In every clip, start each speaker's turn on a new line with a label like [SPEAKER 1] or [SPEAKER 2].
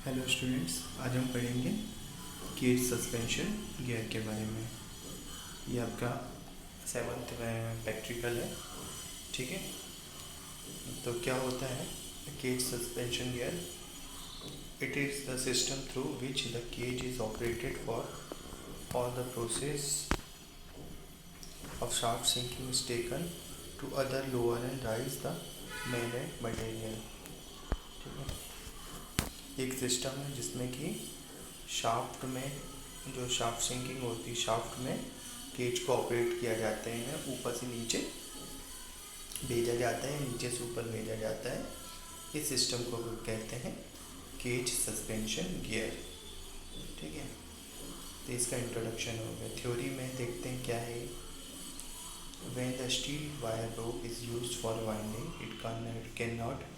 [SPEAKER 1] Hello students, आज हम पढ़ेंगे केज सस्पेंशन गियर के बारे में। ये आपका 7th में प्रैक्टिकल है। ठीक है, तो क्या होता है cage suspension gear? It is the system through which the cage is operated for all the process of shaft sinking is taken to other lower and raise the men and material. ठीक है, एक system है जिसमें कि shaft में जो shaft sinking होती है, शाफ्ट में केज को ऑपरेट किया जाते हैं, ऊपर से नीचे भेजा जाता है, नीचे से ऊपर भेजा जाता है। इस सिस्टम को कहते हैं केज सस्पेंशन गियर। ठीक है, तो इसका इंट्रोडक्शन हो गया। थ्योरी में देखते हैं क्या है। When the steel wire rope is used for winding, it can not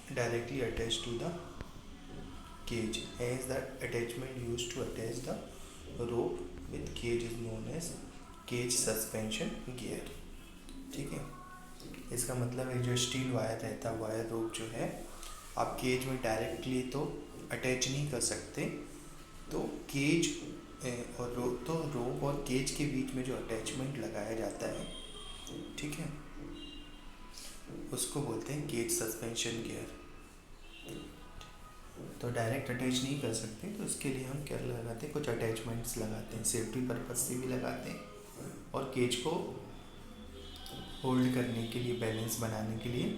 [SPEAKER 1] directly attached to the cage, hence the attachment used to attach the rope with cage is known as cage suspension gear। ठीक है, इसका मतलब है जो steel wire रहता है, wire रोप जो है, आप केज में डायरेक्टली तो अटैच नहीं कर सकते, तो केज और रोप और केज के बीच में जो अटैचमेंट लगाया जाता है, ठीक है, उसको बोलते हैं केज सस्पेंशन गियर। तो डायरेक्ट अटैच नहीं कर सकते, तो इसके लिए हम क्या लगाते हैं, कुछ अटैचमेंट्स लगाते हैं, सेफ्टी पर्पज से भी लगाते हैं, और केज को होल्ड करने के लिए, बैलेंस बनाने के लिए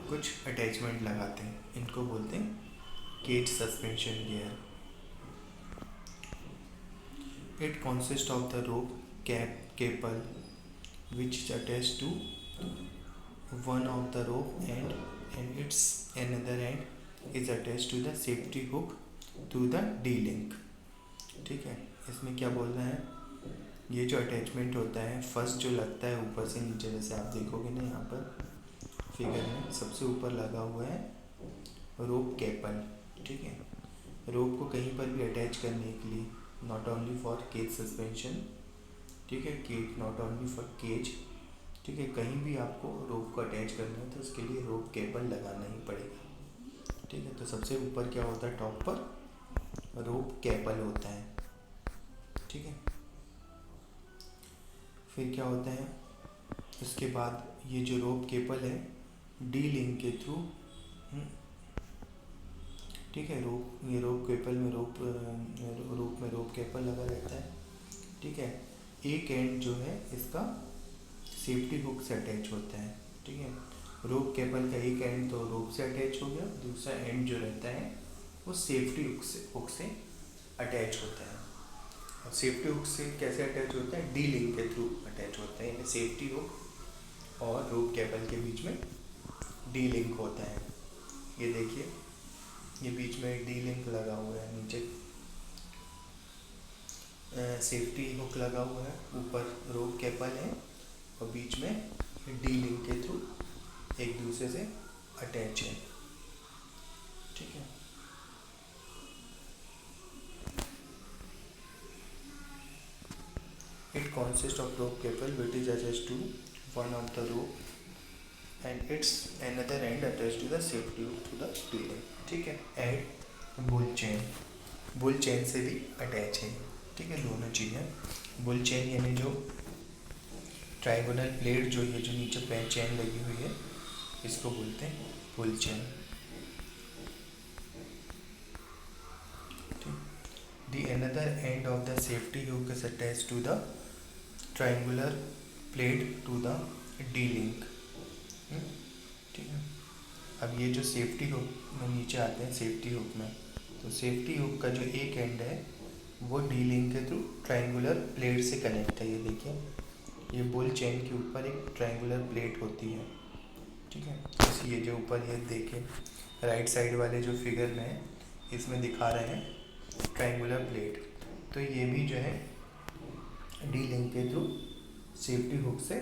[SPEAKER 1] कुछ अटैचमेंट लगाते हैं। इनको बोलते हैं cage suspension gear. It consist of the rope cable which is attached to one of the rope end and its another end is attached to the safety hook to the D-link। ठीक है, इसमें क्या बोल रहे हैं, ये जो attachment होता है, फर्स्ट जो लगता है ऊपर से नीचे, जैसे आप देखोगे ना यहाँ पर फिगर में सबसे ऊपर लगा हुआ है रोप केबल। ठीक है, रोप को कहीं पर भी अटैच करने के लिए, not only for cage suspension, ठीक है, cage not only for cage, ठीक है, कहीं भी आपको रोप को अटैच करना है तो उसके लिए रोप केबल लगाना ही पड़ेगा। ठीक है, तो सबसे ऊपर क्या होता है, टॉप पर रोप केबल होता है। ठीक है, फिर क्या होता है, उसके बाद ये जो रोप केबल है डी लिंक के थ्रू, ठीक है, ये रोप केबल में रोप में रोप केबल लगा रहता है। ठीक है, एक एंड जो है इसका सेफ्टी हुक से अटैच होता है। ठीक है, रोप केबल का एक एंड तो रोप से अटैच हो गया, दूसरा एंड जो रहता है वो सेफ्टी हुक से अटैच होता है। और सेफ्टी हुक से कैसे अटैच होता है, डी लिंक के थ्रू अटैच होता है, यानी सेफ्टी हुक और रोप केबल के बीच में डी लिंक होता है। ये देखिए, ये बीच में डी लिंक लगा हुआ है, नीचे सेफ्टी हुक लगा हुआ है, ऊपर रोप केबल है और बीच में डी लिंक के थ्रू एक दूसरे से अटैच है। ठीक है, it consist of rope cable which is attached to one of the rope end its another end attached to the safety hook to the D link. ठीक है, एंड बुल चेन से भी अटैच है। ठीक है, दोनों चीज़ें। बुल चेन यानी जो ट्राइगोनल प्लेट जो है, जो नीचे चेन लगी हुई है, इसको बोलते हैं bull chain. The another end of the safety hook is attached to the triangular plate to the D link. ठीक है, अब ये जो सेफ्टी हुक में नीचे आते हैं, सेफ्टी हुक में, तो सेफ्टी हुक का जो एक एंड है वो डी लिंक के थ्रू ट्राइंगुलर प्लेट से कनेक्ट है। ये देखिए, ये बुल चेन के ऊपर एक ट्रायंगुलर प्लेट होती है। ठीक है, तो ये जो ऊपर ये देखें, राइट साइड वाले जो फिगर में है, इसमें दिखा रहे हैं ट्रायंगुलर प्लेट, तो ये भी जो है डी लिंक के थ्रू सेफ्टी हुक से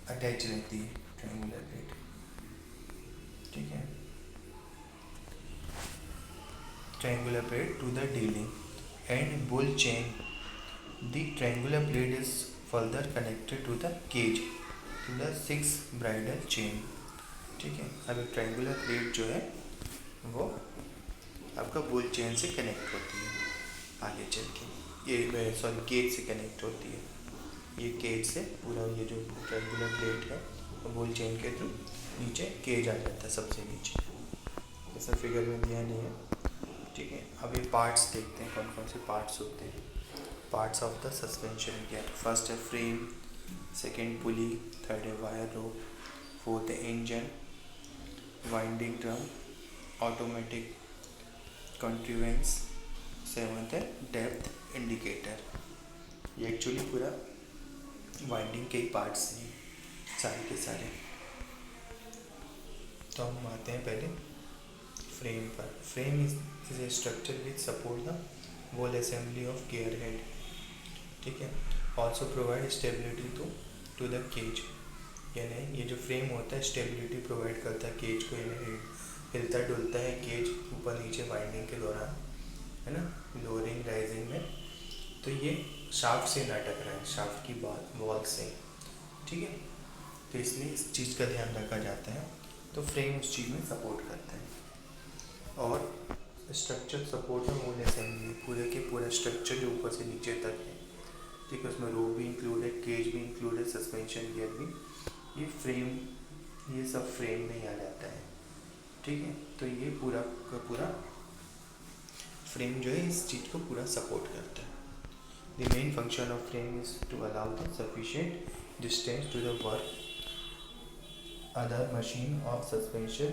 [SPEAKER 1] अटैच रहती है, ट्रायंगुलर प्लेट। ठीक है, triangular plate to the D link and bull chain, the triangular plate is further connected to the cage to the 6 bridle chain। ठीक है, अब ट्रायंगुलर प्लेट जो है वो आपका बुल चेन से कनेक्ट होती है आगे चल के। ये सॉरी केज से कनेक्ट होती है। ये केज से पूरा ये जो रेगुलर प्लेट है वो बुल चेन के थ्रू नीचे केज आ जाता है सबसे नीचे, जैसा फिगर में दिया नहीं है। ठीक है, अब ये पार्ट्स देखते हैं कौन कौन से पार्ट्स होते हैं। पार्ट्स ऑफ द सस्पेंशन क्या है? फर्स्ट है फ्रेम, सेकेंड पुली, थर्ड है वायर रोप, फोर्थ है engine, winding drum, automatic contrivance, seventh है डेप्थ इंडिकेटर। ये एक्चुअली पूरा वाइंडिंग के ही पार्ट्स हैं सारे के सारे। तो हम आते हैं पहले फ्रेम पर। Frame is a structure which support the whole assembly of gearhead। ठीक है, also provide stability to the cage. यानी ये जो फ्रेम होता है स्टेबिलिटी प्रोवाइड करता है केज को, यानी हिलता डुलता है केज ऊपर नीचे वाइंडिंग के दौरान, है ना, लोअरिंग राइजिंग में। तो ये शाफ्ट से ना टकराए, शाफ्ट की वॉल से। ठीक है, तो इसलिए इस चीज़ का ध्यान रखा जाता है। तो फ्रेम उस चीज़ में सपोर्ट करता है। और स्ट्रक्चर सपोर्ट है होल असेंबली, पूरे के पूरा स्ट्रक्चर जो ऊपर से नीचे तक है। ठीक है, उसमें रोप भी इंक्लूड है, केज भी इंक्लूड है, सस्पेंशन गियर भी, ये फ्रेम, ये सब फ्रेम में ही आ जाता है। ठीक है, तो ये पूरा का पूरा फ्रेम जो है इस चीज़ को पूरा सपोर्ट करता है। The main function of frame is to allow the sufficient distance to the work other machine of suspension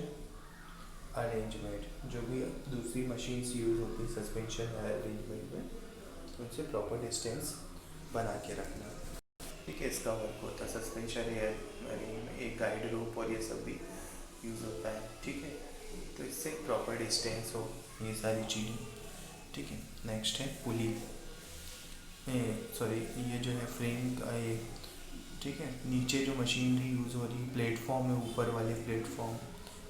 [SPEAKER 1] arrangement. जो भी दूसरी मशीन्स यूज़ होती है सस्पेंशन अरेंजमेंट में, उनसे प्रॉपर डिस्टेंस बना के रखना। ठीक है, इसका वर्क होता है सस्पेंशन में एक गाइड रोप और ये सब भी यूज़ होता है। ठीक है, तो इससे प्रॉपर डिस्टेंस हो, ये सारी चीज़ें। ठीक है, नेक्स्ट है पुली, सॉरी ये जो है फ्रेम का ये। ठीक है, नीचे जो मशीनरी यूज़ हो रही है, प्लेटफॉर्म है, ऊपर वाले प्लेटफॉर्म,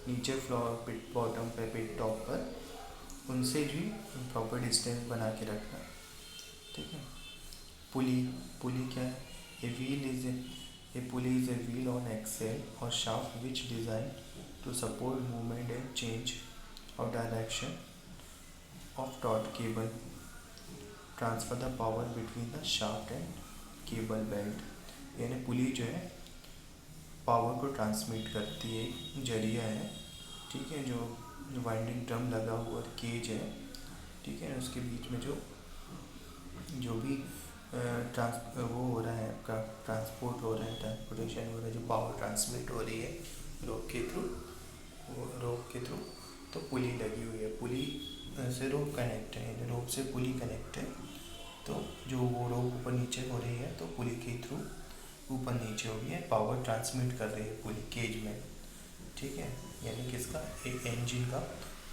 [SPEAKER 1] नीचे फ्लोर पिट बॉटम पे पिट टॉप पर, उनसे भी प्रॉपर डिस्टेंस बना के रखना। ठीक है, पुली, पुली क्या है? A pulley is a wheel on axle और shaft which design to support movement and change of direction of torque cable, transfer the power between the shaft and cable belt. यानी pulley जो है power को transmit करती है, एक जरिया है। ठीक है, जो वाइंडिंग ड्रम लगा हुआ केज है, ठीक है, उसके बीच में जो भी वो हो रहा है, आपका ट्रांसपोर्ट हो रहा है, ट्रांसपोर्टेशन हो रहा है, जो पावर ट्रांसमिट हो रही है रोप के थ्रू, वो रोप के थ्रू, तो पुली लगी हुई है। पुली से रोप कनेक्ट है, रोप से पुली कनेक्ट है। तो जो वो रोप ऊपर नीचे हो रही है, तो पुली के थ्रू ऊपर नीचे हो रही है, पावर ट्रांसमिट कर रही है पुली केज में। ठीक है, यानी किसका? एक इंजन का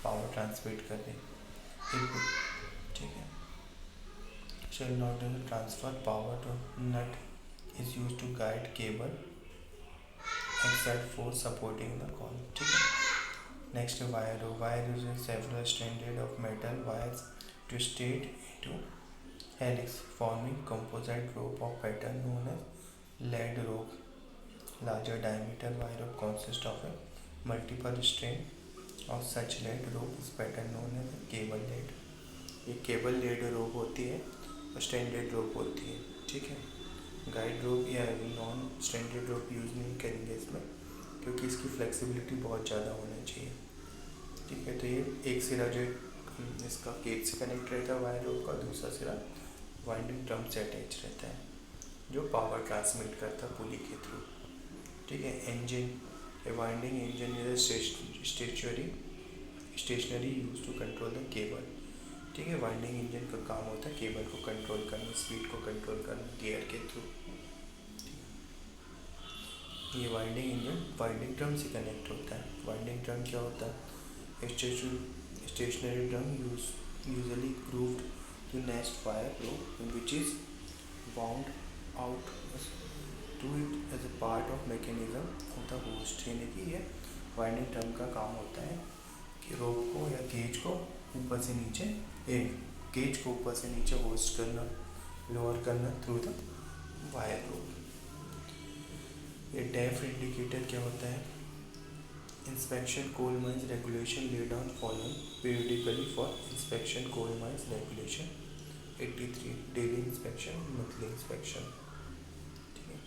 [SPEAKER 1] पावर ट्रांसमिट कर रही है। ठीक है, shall not transfer power to nut is used to guide cable except for supporting the column। ठीक है, next wire. Wire use several stranded of metal wires twisted into helix forming composite rope of pattern known as lead rope। Larger diameter wire rope consists of a multiple strand of such lead rope is pattern known as a cable lead। ये cable lead रोप होती है और standard रोप होती है। ठीक है, guide रोप या non standard रोप use नहीं करेंगे इसमें, क्योंकि इसकी फ्लेक्सिबिलिटी बहुत ज़्यादा होनी चाहिए। ठीक है, तो ये एक सिरा जो इसका केज से कनेक्ट रहता है वायर रोप का, दूसरा सिरा वाइंडिंग ड्रम से अटैच रहता है, जो पावर ट्रांसमिट करता है पुली के थ्रू। ठीक है, engine, a winding engine is stationary use to control the cable. ठीक है, वाइंडिंग इंजन का काम होता है केबल को कंट्रोल करना, स्पीड को कंट्रोल करना गियर के थ्रू। ये वाइंडिंग इंजन वाइंडिंग ड्रम से कनेक्ट होता है। वाइंडिंग ड्रम क्या होता है? Stationary drum usually grooved to next wire rope which is bound out to it as a part of mechanism of the hoist. यानी कि ये वाइंडिंग ड्रम का काम होता है कि रोप को या गेज को ऊपर से नीचे, गेज को ऊपर से नीचे होस्ट करना, लोअर करना थ्रू द वायर रोप। ये डेप्थ इंडिकेटर क्या होता है? inspection coal mines regulation laid down following periodically for inspection coal mines regulation 83 daily inspection monthly inspection। ठीक है,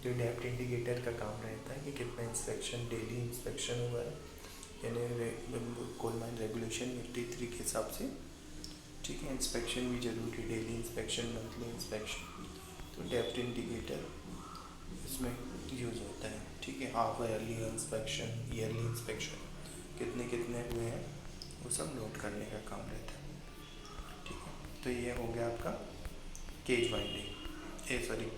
[SPEAKER 1] तो डेप्थ इंडिकेटर का काम रहता है कि कितना इंस्पेक्शन डेली इंस्पेक्शन हुआ है, यानी कोल माइन रेगुलेशन 83 के हिसाब से। ठीक है, इंस्पेक्शन भी जरूरी, डेली इंस्पेक्शन मंथली इंस्पेक्शन, तो डेप्थ इंडिकेटर इसमें यूज़ होता है। ठीक है, आवरली इंस्पेक्शन, ईयरली इंस्पेक्शन, कितने कितने हुए हैं वो सब नोट करने का काम रहता है। ठीक है, तो ये हो गया आपका cage winding,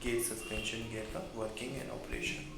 [SPEAKER 1] cage suspension gear का वर्किंग एंड ऑपरेशन।